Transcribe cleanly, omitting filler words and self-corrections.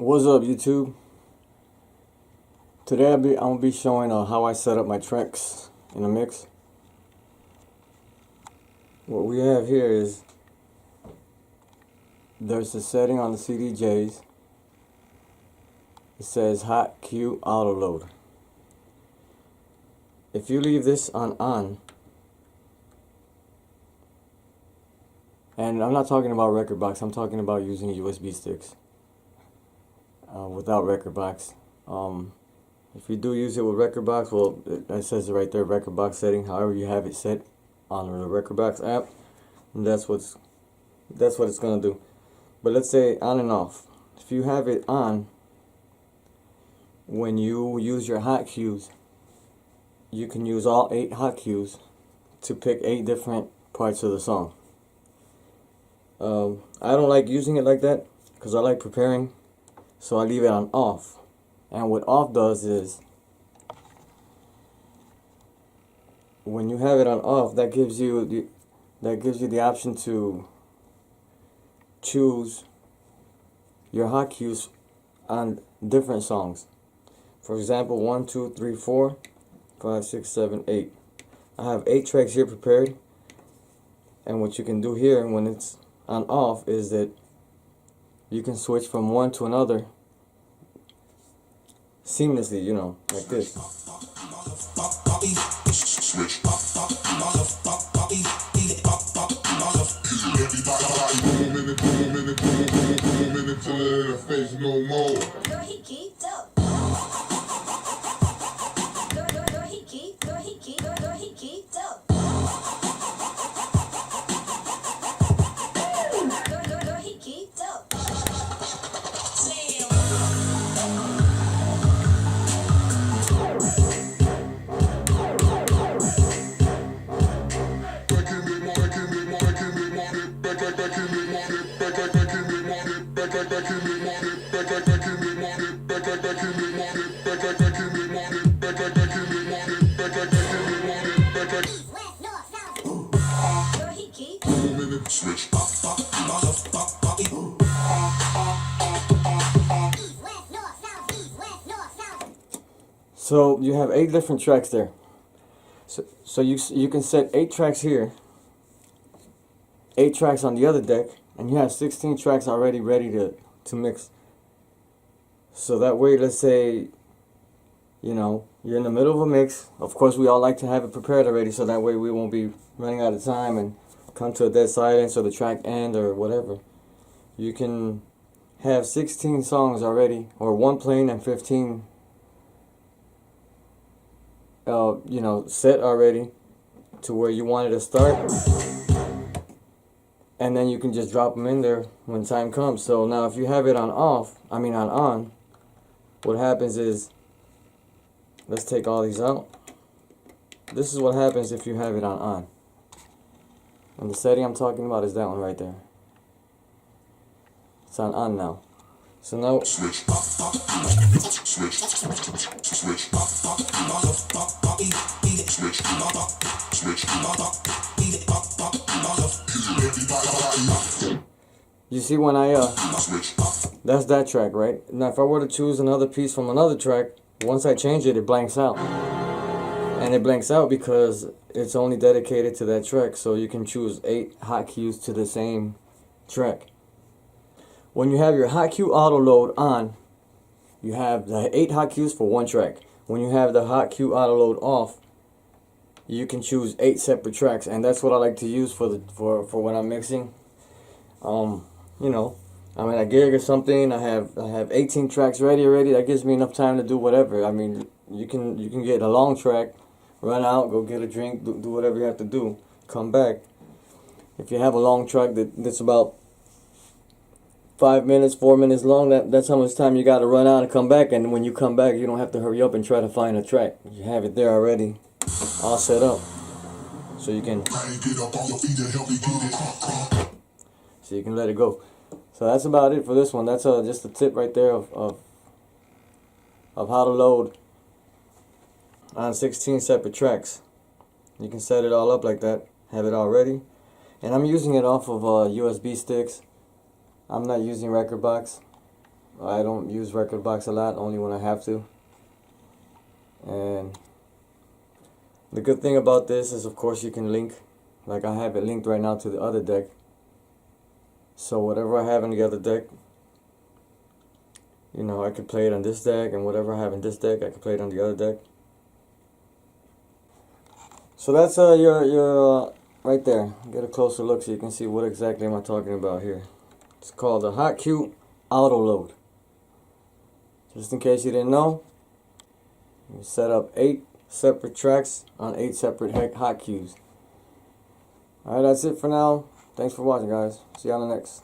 What's up, YouTube? Today I'm gonna be showing how I set up my Trax in a mix. What we have here is there's a setting on the CDJs. It says Hot Cue Auto Load. If you leave this on, and I'm not talking about record box, I'm talking about using USB sticks without record box. If you do use it with record box, well, it says it right there, record box setting. However you have it set on the record box app, and that's what it's gonna do. But let's say on and off. If you have it on, when you use your hot cues, you can use all 8 hot cues to pick 8 different parts of the song. I don't like using it like that because I like preparing, so I leave it on off. And what off does is, when you have it on off, that gives you the option to choose your hot cues on different songs. For example, 1, 2, 3, 4, 5, 6, 7, 8. I have 8 tracks here prepared, and what you can do here when it's on off is that you can switch from one to another seamlessly, you know, like this. So you have 8 different tracks there. So you can set 8 tracks here, 8 tracks on the other deck, and you have 16 tracks already ready to mix. So that way, let's say, you know, you're in the middle of a mix. Of course, we all like to have it prepared already, so that way we won't be running out of time and come to a dead silence or the track end or whatever. You can have 16 songs already, or 1 playing and 15 you know, set already to where you wanted to start, and then you can just drop them in there when time comes. So now if you have it on on, what happens is, let's take all these out. This is what happens if you have it on. And the setting I'm talking about is that one right there. It's on now. So now you see when that's that track, right? Now if I were to choose another piece from another track, once I change it, it blanks out. And it blanks out because it's only dedicated to that track. So you can choose 8 hot cues to the same track. When you have your hot cue auto load on, you have the 8 hot cues for 1 track. When you have the hot cue auto load off, you can choose 8 separate tracks, and that's what I like to use for when I'm mixing. You know, I'm at a gig or something. I have 18 tracks ready already. That gives me enough time to do whatever. I mean, you can get a long track, run out, go get a drink, do whatever you have to do, come back. If you have a long track that's about 5 minutes, 4 minutes long, that's how much time you got to run out and come back. And when you come back, you don't have to hurry up and try to find a track. You have it there already, all set up, so you can let it go. So that's about it for this one. That's just a tip right there of how to load on 16 separate tracks. You can set it all up like that, have it all ready. And I'm using it off of USB sticks. I'm not using record box. I don't use rekordbox a lot, only when I have to. And the good thing about this is, of course, you can link, like I have it linked right now to the other deck. So whatever I have in the other deck, you know, I could play it on this deck, and whatever I have in this deck, I could play it on the other deck. So that's your right there. Get a closer look so you can see what exactly am I talking about here. It's called a Hotcube Auto Load. Just in case you didn't know, you set up 8 separate tracks on 8 separate hotcubes. Alright, that's it for now. Thanks for watching, guys. See you on the next.